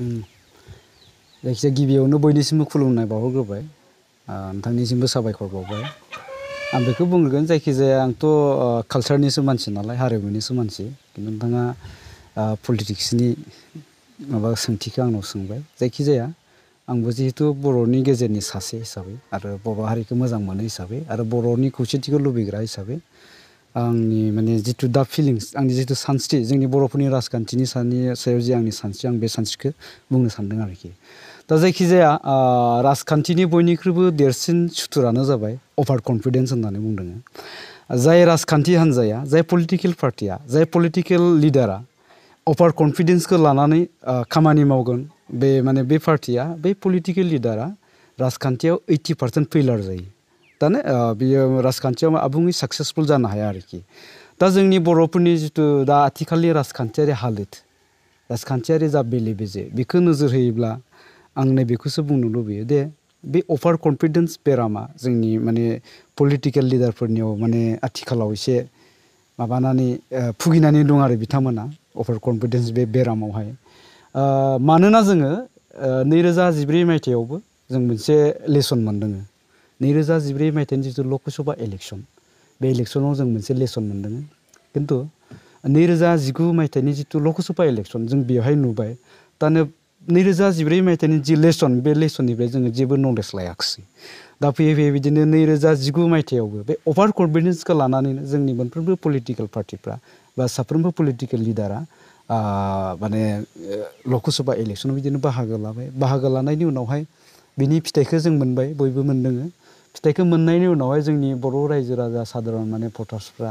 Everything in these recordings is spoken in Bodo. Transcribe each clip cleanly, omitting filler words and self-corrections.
जायखिजाया गिबियावनो बयनिसिमबो खुलुमनाय बावहरग्रोबाय नोंथांनिसिमबो साबायखर बावबाय आं बेखौ बुंगोन जायखिजाया आंथ' कालचारनिसो मानसि नालाय हारिमुनिसो मानसि खिन्थु नोंथाङा पलिटिक्सनि माबा सोंथिखौ आंनाव सोंबाय जायखिजाया आंबो जिहेतु बर'नि गेजेरनि सासे हिसाबै आरो बर' हारिखौ मोजां मोनो हिसाबै आरो बर'नि खौसेथिखौ लुबैग्रा हिसाबै आंनि माने जिथु दा फिलिंस आंनि जिथु सानस्रि जोंनि बर'फोरनि राजखान्थिनि सायाव जि आंनि सानस्रि आं बे सानस्रिखौ बुंनो सानदों आरोखि दा जायखिजाया राजखान्थिनि बयनिख्रुइबो देरसिन सुथुरानो जाबाय अभार कनफिडेन्स होननानै बुंदों जाय राजखान्थि हान्जाया जाय पलिटिकेल पार्टिया जाय पलिटिकेल लिडारा अभार कनफिडेन्सखौ लानानै खामानि मावगोन बे माने बे पार्टिया बे पलिटिकेल लिडारा राजखान्थियाव 80% फेलार जायो दाने बियो राजखान्थियाव आबुङै साक्सेसफुल जानो हाया आरोखि दा जोंनि बर'फोरनि जिथु दा आथिखालनि राजखान्थियारि हालोद राजखान्थियारि जा बेले बेजे बेखौ नोजोर होयोब्ला आं नैबेखौसो बुंनो लुबैयो दे बे अभार कनफिडेन्स बेरामा जोंनि माने पलिटिकेल लिडारफोरनियाव माने आथिखालाव एसे माबानानै भुगिनानै दं आरो बिथांमोना अभार कनफिडेन्स बे बेरामावहाय मानोना जोङो 2014 मायथाइयावबो जों मोनसे लेसन मोनदों 2014 मायथाइनि जिथु लकसभा इलेक्सन बे इलेक्सनाव जों मोनसे लेसन मोनदों खिन्थु 2019 मायथाइनि जिथु लकसभा इलेक्सन जों बेवहाय नुबाय दानो 2014 मायथाइनि जि लेसन बे लेसननिफ्राय जोङो जेबो नलेज लायाखिसै दा फैयै फैयै बिदिनो 2019 मायथाइयावबो बे अभार कनफिडेन्सखौ लानानैनो जोंनि मोनफ्रोमबो पलिटिकेल पार्टिफ्रा बा साफ्रोमबो पलिटिकेल लिडारा माने लकसभा इलेक्सनाव बिदिनो बाहागो लानायनि उनावहाय बिनि फिथाइखौ जों मोनबाय बयबो मोनदों फिथाइखौ मोननायनि उनावहाय जोंनि बर' रायजो राजा साधारन माने भटार्सफ्रा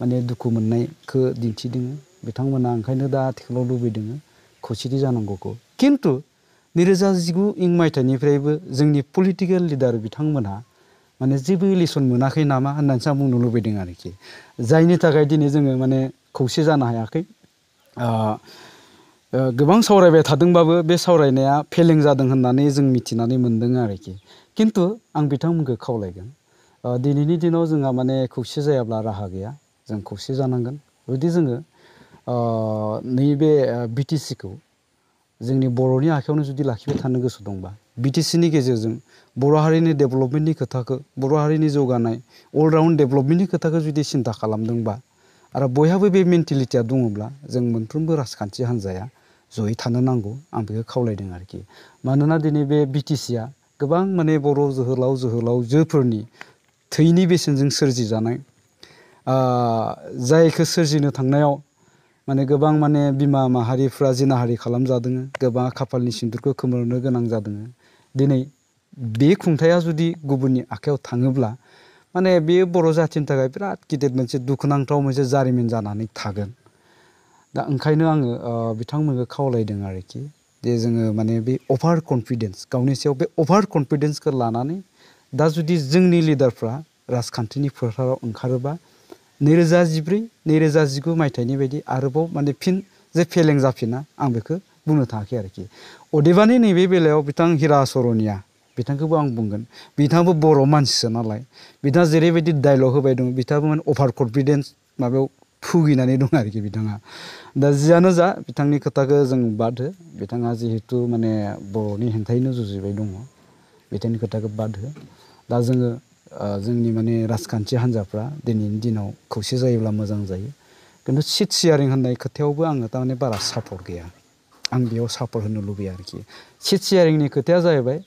माने दुखु मोननायखौ दिन्थिदों बिथांमोना ओंखायनो दा आथिखालाव लुबैदों खौसेथि जानांगौखौ खिन्थु 2019 मायथाइनिफ्रायबो जोंनि पलिटिकेल लिडार बिथांमोनहा माने जेबो लेसन मोनाखै नामा होननानैसो आं बुंनो लुबैदों आरोखि जायनि थाखाय दिनै जोङो माने खौसे जानो हायाखै गोबां सावरायबाय थादोंबाबो बे सावरायनाया फेलें जादों होननानै जों मिथिनानै मोनदों आरोखि खिन्थु आं बिथांमोनखौ खावलायगोन दिनैनि दिनाव जोंहा माने खौसे जायाब्ला राहा गैया जों खौसे जानांगोन जुदि जोङो नैबे बिटिसिखौ जोंनि बर'नि आखायावनो जुदि लाखिबाय थानो गोसो दंबा बिटिसिनि गेजेरजों बर' हारिनि डेभेलपमेन्टनि खोथाखौ बर' हारिनि जौगानाय अलराउन्ड डेभेलपमेन्टनि खोथाखौ जुदि सिन्था खालामदोंबा आरो बयहाबो बे मेन्टेलिटिया दङब्ला जों मोनफ्रोमबो राजखान्थि हान्जाया जयै थानो नांगौ आं बेखौ खावलायदों आरोखि मानोना दिनै बे बिटिसिया गोबां माने बर' जोहोलावजोफोरनि थैनि बेसेनजों सोरजिजानाय जायखौ सोरजिनो थांनायाव माने गोबां माने बिमा माहारिफ्रा जिनाहारि खालामजादों गोबां खाफालनि सिन्दुरखौ खोमोरनो गोनां जादों दिनै बे खुंथाया जुदि गुबुननि आखायाव थाङोब्ला माने बेयो बर' जाथिनि थाखाय बिराद गिदिर मोनसे दुखुनांथाव मोनसे जारिमिन जानानै थागोन दा ओंखायनो आङो बिथांमोनखौ खावलायदों आरोखि जे जोङो माने बे अभार कनफिडेन्स गावनि सायाव बे अभार कनफिडेन्सखौ लानानै दा जुदि जोंनि लिडारफ्रा राजखान्थिनि फोथाराव ओंखारोबा 2019 मायथाइनि बायदि आरोबाव माने फिन जे फेलें जाफिना आं बेखौ बुंनो थाङाखै आरोखि अदेबानि नैबे बेलायाव बिथां हिरा सरनिया बिथांखौबो आं बुंगोन बिथाङाबो बर' मानसिसो नालाय बिथाङा जेरैबायदि डायलग होबाय दं बिथाङाबो माने अभार कनफिडेन्स माबायाव भुगिनानै दं आरोखि बिथाङा दा जियानो जा बिथांनि खोथाखौ जों बाद हो बिथाङा जिहेतु माने बर'नि हेंथायैनो जुजिबाय दङ बिथांनि खोथाखौ बाद हो दा जोङो जोंनि माने राजखान्थि हान्जाफ्रा दिनैनि दिनाव खौसे जायोब्ला मोजां जायो खिन्थु सिट शेयारिं होननाय खोथायावबो आङो थारमाने बारा सापर्ट गैया आं बेयाव सापर्ट होनो लुबैयो आरोखि सिट शेयारिंनि खोथाया जाहैबाय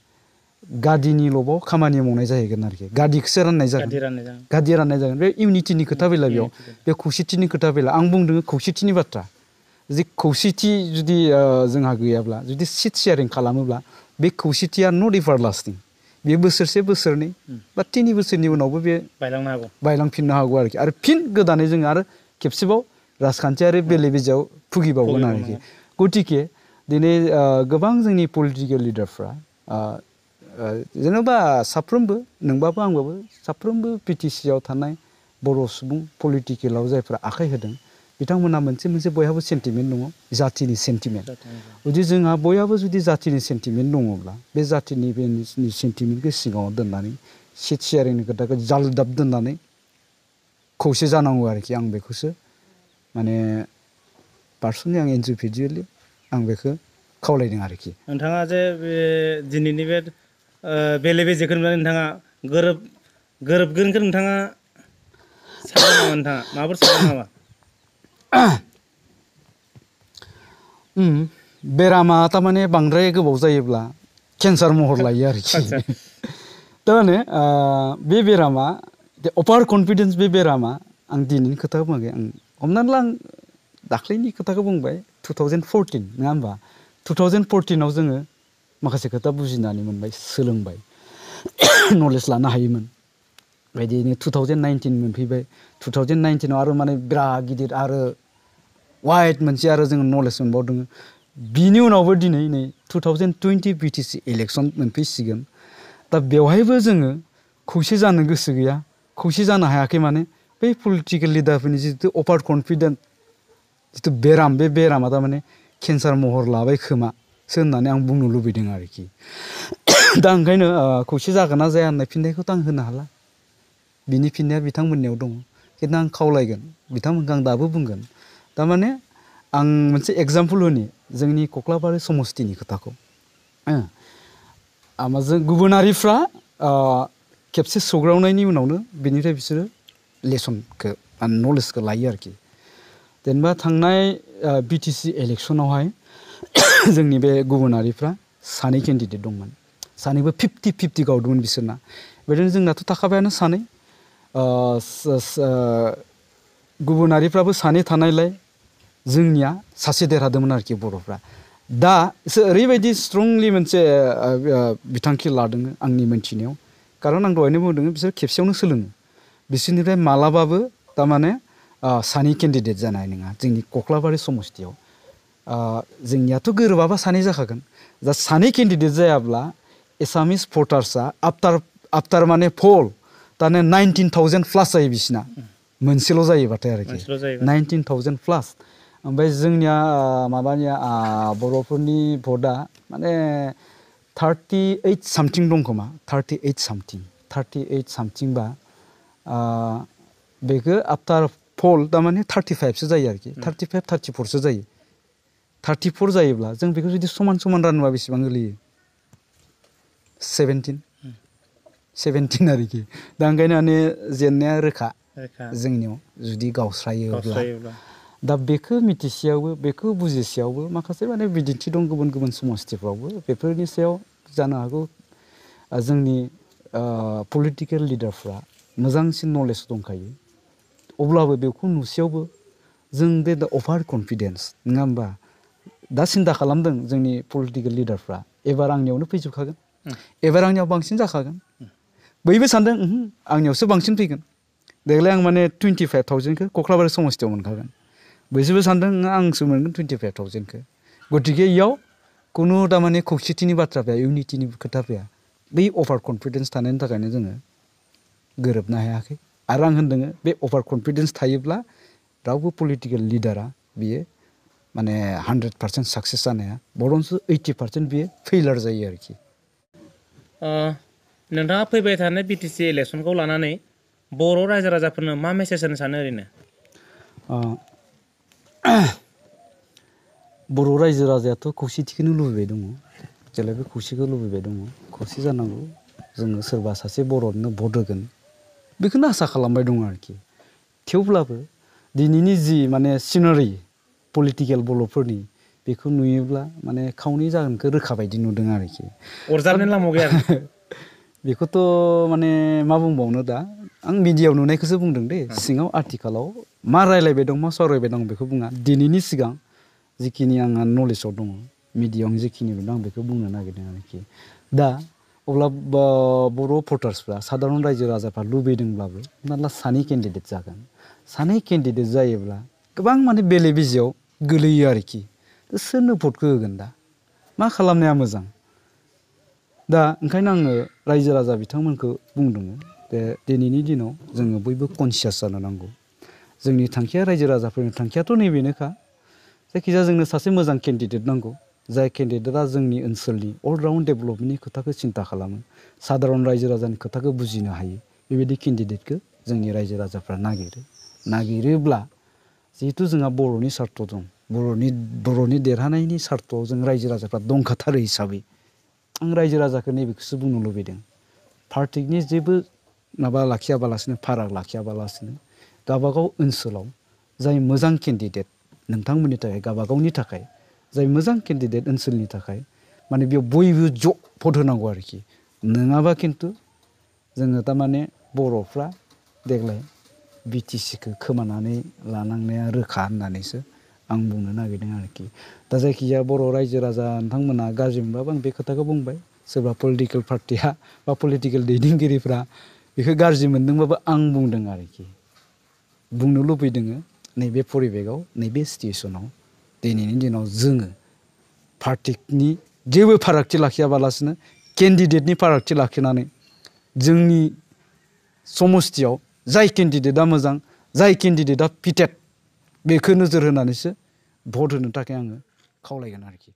गादिनि लबाव खामानि मावनाय जाहैगोन आरोखि गादिखौसो राननाय जागोन गादि राननाय जागोन बे इउनिटिनि खोथा फैला बेयाव बे खौसेथिनि खोथा फैला आं बुंदों खौसेथिनि बाथ्रा जे खौसेथि जुदि जोंहा गैयाब्ला जुदि सिट शेयारिं खालामोब्ला बे खौसेथिया नट एभारलास्टिं बे बोसोरसे बोसोरनै बा 3 बोसोरनि उनावबो बे बायलांफिननो हागौ आरोखि आरो फिन गोदानै जोङो आरो खेबसेबाव राजखान्थियारि बेले बेजेआव भुगिबावगोन आरोखि गतिके दिनै गोबां जोंनि पलिटिकेल लिडारफ्रा जेनेबा साफ्रोमबो नोंबाबो आंबाबो साफ्रोमबो बिटिसिआव थानाय बर' सुबुं पलिटिकेलाव जायफ्रा आखाइ होदों बिथांमोनहा मोनसे बयहाबो सेन्टिमेन्ट दङ जातिनि सेन्टिमेन्ट जुदि जोंहा बयहाबो जुदि जातिनि सेन्टिमेन्ट दङब्ला बे जातिनि सेन्टिमेन्टखौ सिगाङाव दोननानै सिट शेयारिंनि खोथाखौ जालदाब दोननानै खौसे जानांगौ आरोखि आं बेखौसो माने पार्सनेलि आं इन्डिभिजुवेलि आं बेखौ खावलायदों आरोखि। नोंथाङा जे बे दिनैनि बे बेले बेजेखौ नुनानै नोंथाङा गोरोबगोनखौ नोंथाङा सानदों नामा नोंथाङा माबाफोर सानदों नामा? बेरामा थारमाने बांद्राय गोबाव जायोब्ला केन्सार महर लायो आरोखि। आदसा थारमाने बे बेरामा अभार कनफिडेन्स बे बेरामा आं दिनैनि खोथाखौ बुङाखै आं हमनानै ला आं दाख्लैनि खोथाखौ बुंबाय 2014 नङा होमबा 2014आव जोङो माखासे खोथा बुजिनानै मोनबाय सोलोंबाय नलेज लानो हायोमोन बेबायदिनो 2019 मोनफैबाय 2019आव आरो माने बिराद गिदिर आरो वाइड मोनसे आरो जोङो नलेज मोनबावदों बिनि उनावबो दिनै नै 2020 बिटिसि इलेक्सन मोनफैसिगोन दा बेवहायबो जोङो खौसे जानो गोसो गैया खौसे जानो हायाखै माने बै पलिटिकेल लिडारफोरनि जितु अभार कनफिडेन्ट जितु बेराम बे बेरामा थारमाने केन्सार महर लाबाय खोमासो होननानै आं बुंनो लुबैदों आरोखि। दा ओंखायनो खौसे जागोन ना जाया होननाय फिननायखौथ' आं होनो हाला बिनि फिननाया बिथांमोननियाव दङ खिन्थु आं खावलायगोन बिथांमोनखौ आं दाबो बुंगोन थारमाने आं मोनसे एग्जाम्पल होनि जोंनि कख्लाबारि समस्तिनि खोथाखौ जों गुबुनारिफ्रा खेबसे सौग्रावनायनि उनावनो बेनिफ्राय बिसोरो लेसनखौ नलेजखौ लायो आरोखि। जेनेबा थांनाय बिटिसि इलेक्सनावहाय जोंनि बे गुबुनारिफ्रा सानै केन्डिडेट दंमोन सानैबो 50-50 गावदोंमोन बिसोरना बेदिनो जोंनाथ' थाखाबायानो सानै गुबुनारिफ्राबो सानै थानायलाय जोंनिया सासे देरहादोंमोन आरोखि बर'फ्रा दा ओरैबायदि स्ट्रंलि मोनसे बिथांखि लादों आंनि मोनथिनायाव खारन आं दहायनो बुंदों बिसोर खेबसेयावनो सोलोङो बिसोरनिफ्राय मालाबाबो थारमाने सानै केन्डिडेट जानाय नङा जोंनि कख्लाबारि समस्तियाव जोंनियाथ' गोरोबाबा सानै जाखागोन दा सानै केन्डिडेट जायाब्ला एसामिस भटार्सआ आफ्टार माने पल दाने 19,000 प्लास जायो बिसिना मोनसेल' जायोबाथाय आरोखि 19,000 प्लास ओमफ्राय जोंनिया माबानिया बर'फोरनि भटआ माने 38 सामथिं दं खोमा 38 सामथिं बा बेखौ आफ्टार पल थारमाने 35सो जायो आरोखि 34सो जायो 34 जायोब्ला जों बेखौ जुदि समान समान रानोबा बेसेबां गोलैयो 17 आरोखि दा ओंखायनो माने जेननाया रोखा जोंनियाव जुदि गावस्रायोब्ला दा बेखौ मिथिसेयावबो बेखौ बुजिसेयावबो माखासे माने बिदिन्थि दं गुबुन गुबुन समस्तिफ्रावबो बेफोरनि सायाव जानो हागौ जोंनि पलिटिकेल लिडारफ्रा मोजांसिन नलेज दंखायो अब्लाबो बेखौ नुसेयावबो जों बे अभार कनफिडेन्स नङा होमबा दा सिन्था खालामदों जोंनि पलिटिकेल लिडारफ्रा एबार आंनियावनो फैजोबखागोन एबार आंनियाव बांसिन जाखागोन बयबो सानदों आंनियावसो बांसिन फैगोन देग्लाय आं माने 25,000खौ कख्लाबारि समस्तियाव मोनखागोन बैसोरबो सानदों आंसो मोनगोन 25,000खौ गतिके इयाव खुनु थारमाने खौसेथिनि बाथ्रा फैया इउनिटिनि खोथा फैया बै अभार कनफिडेन्स थानायनि थाखायनो जोङो गोरोबनो हायाखै आरो आं होनदों बे अभार कनफिडेन्स थायोब्ला रावबो पलिटिकेल लिडारा बियो माने 100% साक्सेस जानो हाया बरन्स 80% बियो फेइलार जायो आरोखि। नोंथाङा फैबाय थानाय बिटिसि इलेक्सनखौ लानानै बर' रायजो राजाफोरनो मा मेसेज होनो सानो ओरैनो? बर' रायजो राजायाथ' खौसेथिखौनो लुबैबाय दङ जेब्लायबो खौसेखौ लुबैबाय दङ खौसे जानांगौ जोङो सोरबा सासे बर'नो भट होगोन बेखौनो आसा खालामबाय दङ आरोखि थेवब्लाबो दिनैनि जि माने सिनारि पलिटिकेल बर'फोरनि बेखौ नुयोब्ला माने खावनै जागोनखौ रोखा बायदि नुदों आरोखि अरजाबनाय लामायाव गैया बेखौथ' माने मा बुंबावनो दा आं मिडियायाव नुनायखौसो बुंदों दे सिङाव आथिखालाव मा रायलायबाय दं मा सावरायबाय दं बेखौ बुङा दिनैनि सिगां जिखिनि आंहा नलेजाव दङ मिडियायाव आं जिखिनि नुदों आं बेखौ बुंनो नागिरदों आरोखि दा अब्ला बर' भटार्सफ्रा सादारन रायजो राजाफ्रा लुबैदोंब्लाबो हमना ला सानै केन्डिडेट जागोन सानै केन्डिडेट जायोब्ला गोबां माने बेले बेजेयाव गोलैयो आरोखि सोरनो भटखौ होगोन दा मा खालामनाया मोजां दा ओंखायनो आङो रायजो राजा बिथांमोनखौ बुंदों बे दिनैनि दिनाव जोङो बयबो कनसियास जानो नांगौ जोंनि थांखिया रायजो राजाफोरनि थांखियाथ' नैबेनोखा जायखिजाया जोंनो सासे मोजां केन्डिडेट नांगौ जाय केन्डिडेटआ जोंनि ओनसोलनि अलराउन्ड डेभेलपमेन्टनि खोथाखौ सिन्था खालामो सादारन रायजो राजानि खोथाखौ बुजिनो हायो बेबायदि केन्डिडेटखौ जोंनि रायजो राजाफ्रा नागिरोब्ला जिहेथु जोंहा बर'नि सार्थ दं बर'नि देरहानायनि सार्थआव जों रायजो राजाफ्रा दंखाथारो हिसाबै आं रायजो राजाखौ नैबेखौसो बुंनो लुबैदों पार्टिनि जेबो माबा लाखियाबालासिनो फाराग लाखियाबालासिनो गावबागाव ओनसोलाव जाय मोजां केन्डिडेट नोंथांमोननि थाखाय गावबागावनि थाखाय जाय मोजां केन्डिडेट ओनसोलनि थाखाय माने बेयाव बयबो ज' भट होनांगौ आरोखि नङाबा खिन्थु जोङो थारमाने बर'फ्रा देग्लाय बिटिसिखौ खोमानानै लानांनाया रोखा होननानैसो आं बुंनो नागिरदों आरोखि दा जायखिजाया बर' रायजो राजा नोंथांमोना गाज्रि मोनबाबो आं बे खोथाखौ बुंबाय सोरबा पलिटिकेल पार्टिया बा पलिटिकेल दैदेनगिरिफ्रा बेखौ गाज्रि मोनदोंबाबो आं बुंदों आरोखि बुंनो लुबैदों नैबे परिबेकआव नैबे सिटुवेसनाव दिनैनि दिनाव जोङो पार्टिनि जेबो फारागथि लाखियाबालासिनो केन्डिडेटनि फारागथि लाखिनानै जोंनि समस्थियाव जाय केन्डिडेटआ मोजां जाय केन्डिडेटआ फिटेड बेखौ नोजोर होनानैसो भट होनो थाखाय आङो खावलायगोन आरोखि